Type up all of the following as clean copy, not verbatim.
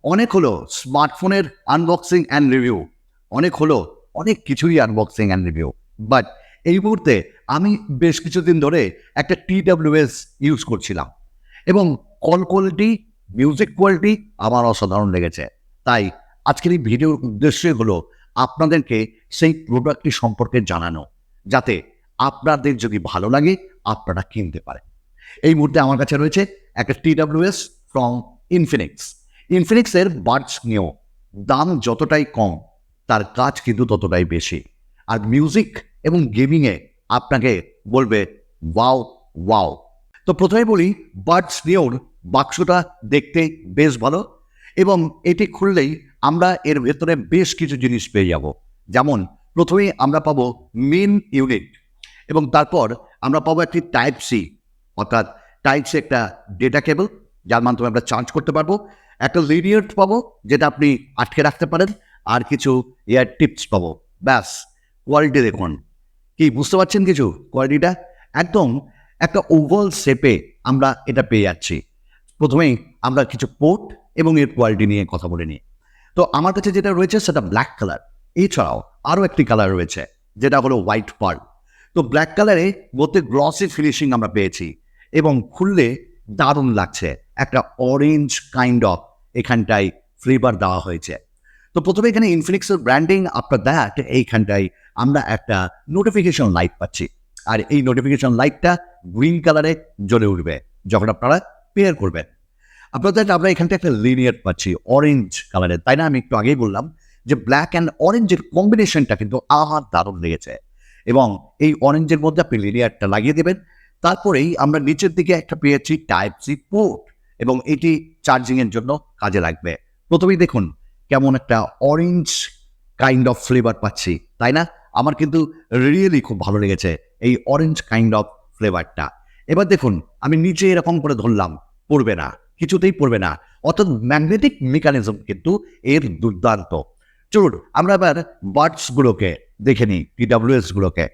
অনেক হলো স্মার্টফোনের আনবক্সিং অ্যান্ড রিভিউ, অনেক হলো অনেক কিছুই আনবক্সিং অ্যান্ড রিভিউ। বাট এই মুহূর্তে আমি বেশ কিছুদিন ধরে একটা TWS ইউজ করছিলাম এবং কল কোয়ালিটি, মিউজিক কোয়ালিটি আমার অসাধারণ লেগেছে। তাই আজকের এই ভিডিওর উদ্দেশ্যই হলো আপনাদেরকে সেই প্রোডাক্টটি সম্পর্কে জানানো, যাতে আপনাদের যদি ভালো লাগে আপনারা কিনতে পারেন। এই মুহূর্তে আমার কাছে রয়েছে একটা TWS ফ্রম ইনফিনিক্স। ইনফিনিক্সের বাডস নিয়েও দাম যতটাই কম, তার কাজ কিন্তু ততটাই বেশি। আর মিউজিক এবং গেমিংয়ে আপনাকে বলবে ওয়াও ওয়াও। তো প্রথমে বলি, বাডস নিয়েওর বাক্সটা দেখতে বেশ ভালো এবং এটি খুললেই আমরা এর ভেতরে বেশ কিছু জিনিস পেয়ে যাব। যেমন প্রথমেই আমরা পাবো মেন ইউনিট এবং তারপর আমরা পাবো একটি টাইপ সি, অর্থাৎ টাইপ সি একটা ডেটা কেবল যার মাধ্যমে আমরা চার্জ করতে পারবো। একটা লিনিয়ার পাবো যেটা আপনি আটকে রাখতে পারেন, আর কিছু এয়ার টিপস পাবো। ব্যাস, কোয়ালিটি দেখুন, কি বুঝতে পারছেন কিছু? কোয়ালিটিটা একদম একটা ওভাল শেপে আমরা এটা পেয়ে যাচ্ছি। প্রথমেই আমরা কিছু পোর্ট এবং এর কোয়ালিটি নিয়ে কথা বলে নিই। তো আমার কাছে যেটা রয়েছে সেটা ব্ল্যাক কালার। এছাড়াও আরও একটি কালার রয়েছে যেটা হলো হোয়াইট পার্ল। তো ব্ল্যাক কালারে মধ্যে গ্লসি ফিনিশিং আমরা পেয়েছি এবং খুললে দারুণ লাগছে। একটা অরেঞ্জ কাইন্ড অফ এখানটায় ফ্লেভার দেওয়া হয়েছে। তো প্রথমে এখানে ইনফিনিক্সের ব্র্যান্ডিং, আফটার দ্যাট এইখানটায় আমরা একটা নোটিফিকেশন লাইট পাচ্ছি। আর এই নোটিফিকেশন লাইটটা গ্রিন কালারে জ্বলে উঠবে যখন আপনারা পেয়ার করবেন। আপনাদের আমরা এখানটা একটা লিনিয়ার পাচ্ছি অরেঞ্জ কালারের, তাই না? আমি একটু আগেই বললাম যে ব্ল্যাক অ্যান্ড অরেঞ্জের কম্বিনেশনটা কিন্তু আমার দারুণ লেগেছে। এবং এই অরেঞ্জের মধ্যে আপনি লিনিয়ারটা লাগিয়ে দেবেন। তারপরেই আমরা নিচের দিকে একটা পেয়েছি টাইপ সি পোর্ট এবং এটি চার্জিংয়ের জন্য কাজে লাগবে। প্রথমেই দেখুন কেমন একটা অরেঞ্জ কাইন্ড অফ ফ্লেভার পাচ্ছি, তাই না? আমার কিন্তু রিয়েলি খুব ভালো লেগেছে এই অরেঞ্জ কাইন্ড অফ ফ্লেভারটা। এবার দেখুন আমি নিচে এরকম করে ধরলাম, পড়বে না, কিছুতেই পড়বে না। অর্থাৎ ম্যাগনেটিক মেকানিজম কিন্তু এর দুর্দান্ত। চলুন আমরা এবার বাডসগুলোকে দেখে নিই, TWSগুলোকে।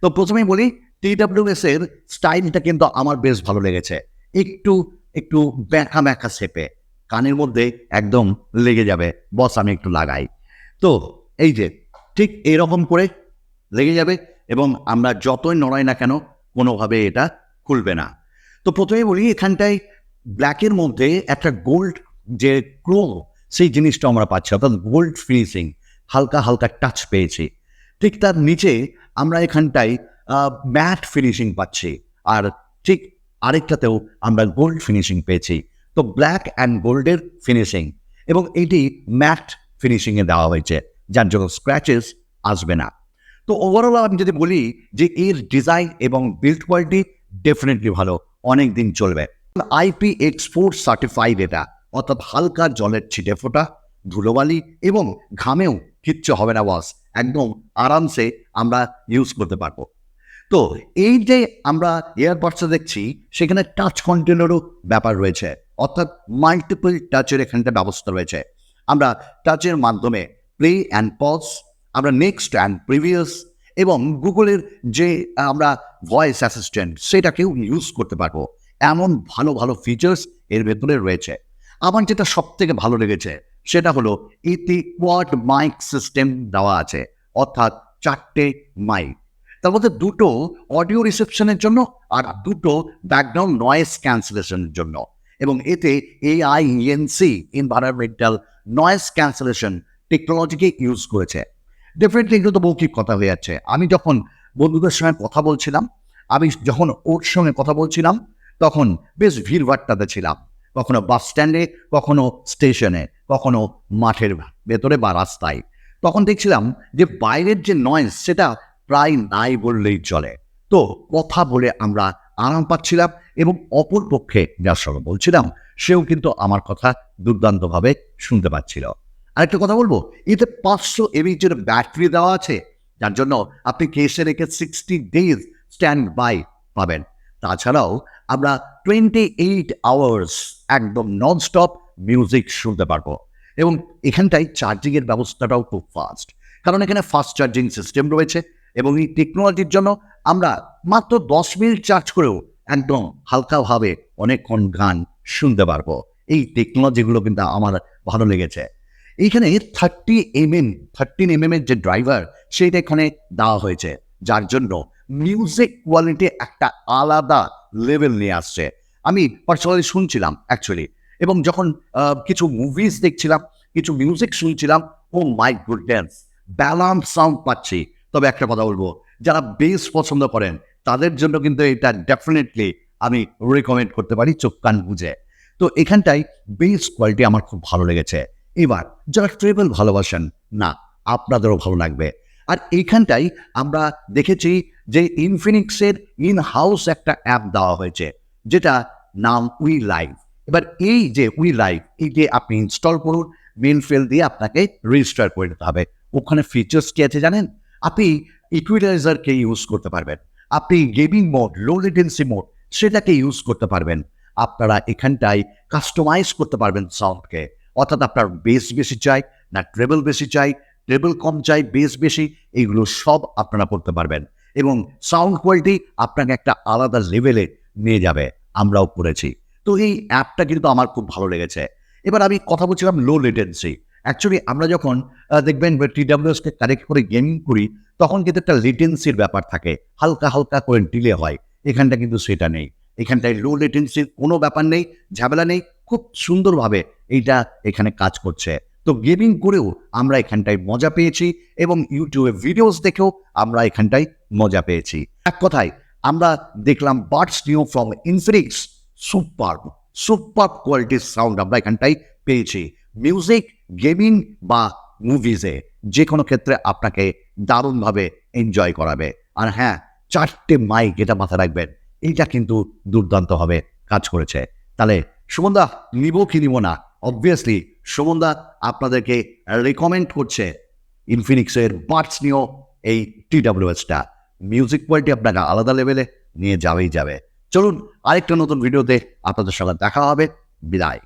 তো প্রথমেই বলি, TWS এর স্টাইলটা কিন্তু আমার বেশ ভালো লেগেছে। একটু একটু ব্যাঁকা ব্যাঁকা শেপে, কানের মধ্যে একদম লেগে যাবে। বস আমি একটু লাগাই, তো এই যে ঠিক এরকম করে লেগে যাবে এবং আমরা যতই নড়াই না কেন কোনোভাবে এটা খুলবে না। তো প্রথমেই বলি, এখানটায় ব্ল্যাকের মধ্যে একটা গোল্ড যে ক্রো, সেই জিনিসটা আমরা পাচ্ছি, অর্থাৎ গোল্ড ফিনিশিং, হালকা হালকা টাচ পেয়েছি। ঠিক তার নিচে আমরা এখানটায় ম্যাট ফিনিশিং পাচ্ছি, আর ঠিক আরেকটাতেও আমরা গোল্ড ফিনিশিং পেয়েছি। তো ব্ল্যাক অ্যান্ড গোল্ডের ফিনিশিং এবং এটি ম্যাট ফিনিশিংয়ে দেওয়া হয়েছে, যার জন্য স্ক্র্যাচেস আসবে না। তো ওভারঅল আমি যদি বলি যে এর ডিজাইন এবং বিল্ড কোয়ালিটি ডেফিনেটলি ভালো, অনেক দিন চলবে। IPX4 সার্টিফাইড এটা, অর্থাৎ হালকা জলের ছিটে ফোটা, ধুলোবালি এবং ঘামেও কিচ্ছু হবে না বস, একদম আরামসে আমরা ইউজ করতে পারবো। তো এই যে আমরা এয়ারবাডসে দেখছি, সেখানে টাচ কন্ট্রোলেরও ব্যাপার রয়েছে, অর্থাৎ মাল্টিপল টাচের এখানটা ব্যবস্থা রয়েছে। আমরা টাচের মাধ্যমে প্লে অ্যান্ড পজ, আমরা নেক্সট অ্যান্ড প্রিভিয়াস এবং গুগলের যে আমরা ভয়েস অ্যাসিস্ট্যান্ট সেটাকেও ইউজ করতে পারবো। এমন ভালো ভালো ফিচার্স এর ভেতরে রয়েছে। আমার যেটা সব থেকে ভালো লেগেছে সেটা হলো এতে কোয়াড মাইক সিস্টেম দেওয়া আছে, অর্থাৎ 4টে মাইক, তার মধ্যে 2টো অডিও রিসেপশনের জন্য আর 2টো ব্যাকগ্রাউন্ড নয়েজ ক্যান্সেলেশনের জন্য। এবং এতে AINC এনভায়রনমেন্টাল নয়েজ ক্যান্সেলেশন টেকনোলজিকে ইউজ করেছে। ডেফিনেটলি এগুলো তো মৌখিক কথা হয়ে যাচ্ছে। আমি যখন বন্ধুদের সঙ্গে কথা বলছিলাম, ওর সঙ্গে কথা বলছিলাম, তখন বেশ ভিড়ভাট্টাতে ছিলাম, কখনো বাস স্ট্যান্ডে, কখনো স্টেশনে, কখনো মাঠের ভেতরে বা রাস্তায়। তখন দেখছিলাম যে বাইরের যে নয়েজ সেটা প্রায় নাই বললেই চলে। তো কথা বলে আমরা আরাম পাচ্ছিলাম এবং অপর পক্ষে যার সঙ্গে বলছিলাম সেও কিন্তু আমার কথা দুর্দান্তভাবে শুনতে পাচ্ছিল। আরেকটা কথা বলবো, এতে 500 mAh ব্যাটারি দেওয়া আছে, যার জন্য আপনি কেসে রেখে 60 days স্ট্যান্ড বাই পাবেন। তাছাড়াও আমরা 28 আওয়ার্স একদম ননস্টপ মিউজিক শুনতে পারবো। এবং এখানটায় চার্জিংয়ের ব্যবস্থাটাও খুব ফাস্ট, কারণ এখানে ফাস্ট চার্জিং সিস্টেম রয়েছে এবং এই টেকনোলজির জন্য আমরা মাত্র 10 মিনিট চার্জ করেও একদম হালকাভাবে অনেকক্ষণ গান শুনতে পারবো। এই টেকনোলজিগুলো কিন্তু আমার ভালো লেগেছে। এইখানে 13 mm এর যে ড্রাইভার সেইটা এখানে দেওয়া হয়েছে, যার জন্য মিউজিক কোয়ালিটি একটা আলাদা লেভেল নিয়ে আসছে। আমি পার্সোনালি শুনছিলাম অ্যাকচুয়ালি, এবং যখন কিছু মুভিজ দেখছিলাম, কিছু মিউজিক শুনছিলাম, ও মাই গুডনেস, ব্যালান্স সাউন্ড পাচ্ছি। তবে একটা কথা বলবো, যারা বেস পছন্দ করেন তাদের জন্য কিন্তু এটা ডেফিনেটলি আমি রেকমেন্ড করতে পারি চোখ কান বুঝে। তো এখানটায় বেস কোয়ালিটি আমার খুব ভালো লেগেছে। এবার যারা ট্রেবল ভালোবাসেন, না আপনাদেরও ভালো লাগবে। আর এইখানটাই আমরা দেখেছি যে ইনফিনিক্সের ইন হাউস একটা অ্যাপ দেওয়া হয়েছে, যেটা নাম উই লাইভ। এবার এই যে উই লাইভ, এই যে আপনি ইনস্টল করুন, মেল ফেল দিয়ে আপনাকে রেজিস্টার করে নিতে হবে। ওখানে ফিচার্স কি আছে জানেন? আপনি ইকুইলাইজারকে ইউজ করতে পারবেন, আপনি গেমিং মোড, লো লেটেন্সি মোড সেটাকে ইউজ করতে পারবেন। আপনারা এখানটায় কাস্টমাইজ করতে পারবেন সাউন্ডকে, অর্থাৎ আপনার বেস বেশি চাই না ট্রেবল বেশি চাই, ট্রেবল কম চাই বেস বেশি, এইগুলো সব আপনারা করতে পারবেন এবং সাউন্ড কোয়ালিটি আপনাকে একটা আলাদা লেভেলে নিয়ে যাবে। আমরাও করেছি। তো এই অ্যাপটা কিন্তু আমার খুব ভালো লেগেছে। এবার আমি কথা বলছিলাম লো লেটেন্সি। অ্যাকচুয়ালি আমরা যখন দেখবেন টিডাব্লিউএসকে কানেক্ট করে গেমিং করি, তখন কিন্তু একটা লেটেন্সির ব্যাপার থাকে, হালকা হালকা করে ডিলে হয়। এখানটা কিন্তু সেটা নেই। এখানটায় লো লেটেন্সির কোনো ব্যাপার নেই, ঝামেলা নেই, খুব সুন্দরভাবে এইটা এখানে কাজ করছে। তো গেমিং করেও আমরা এখানটায় মজা পেয়েছি এবং ইউটিউবে ভিডিওস দেখেও আমরা এখানটায় মজা পেয়েছি। এক কথায় আমরা দেখলাম বাডস নিও ফ্রম ইনফিনিক্স, সুপারব সুপার কোয়ালিটির সাউন্ড আমরা এখানটায় পেয়েছি। মিউজিক, গেমিং বা মুভিজে যে কোনো ক্ষেত্রে আপনাকে দারুণভাবে এনজয় করাবে। আর হ্যাঁ, 4টে মাইক, এটা মাথায় রাখবেন, এইটা কিন্তু দুর্দান্তভাবে কাজ করেছে। তাহলে সুমনদা নিব কি নিব না? অবভিয়াসলি সুমনদা আপনাদেরকে রেকমেন্ড করছে ইনফিনিক্সের বাডস নিও এই টিডাব্লিউএসটা। মিউজিক কোয়ালিটি আপনাকে আলাদা লেভেলে নিয়ে যাবেই যাবে। চলুন আরেকটা নতুন ভিডিওতে আপনাদের সঙ্গে দেখা হবে। বিদায়।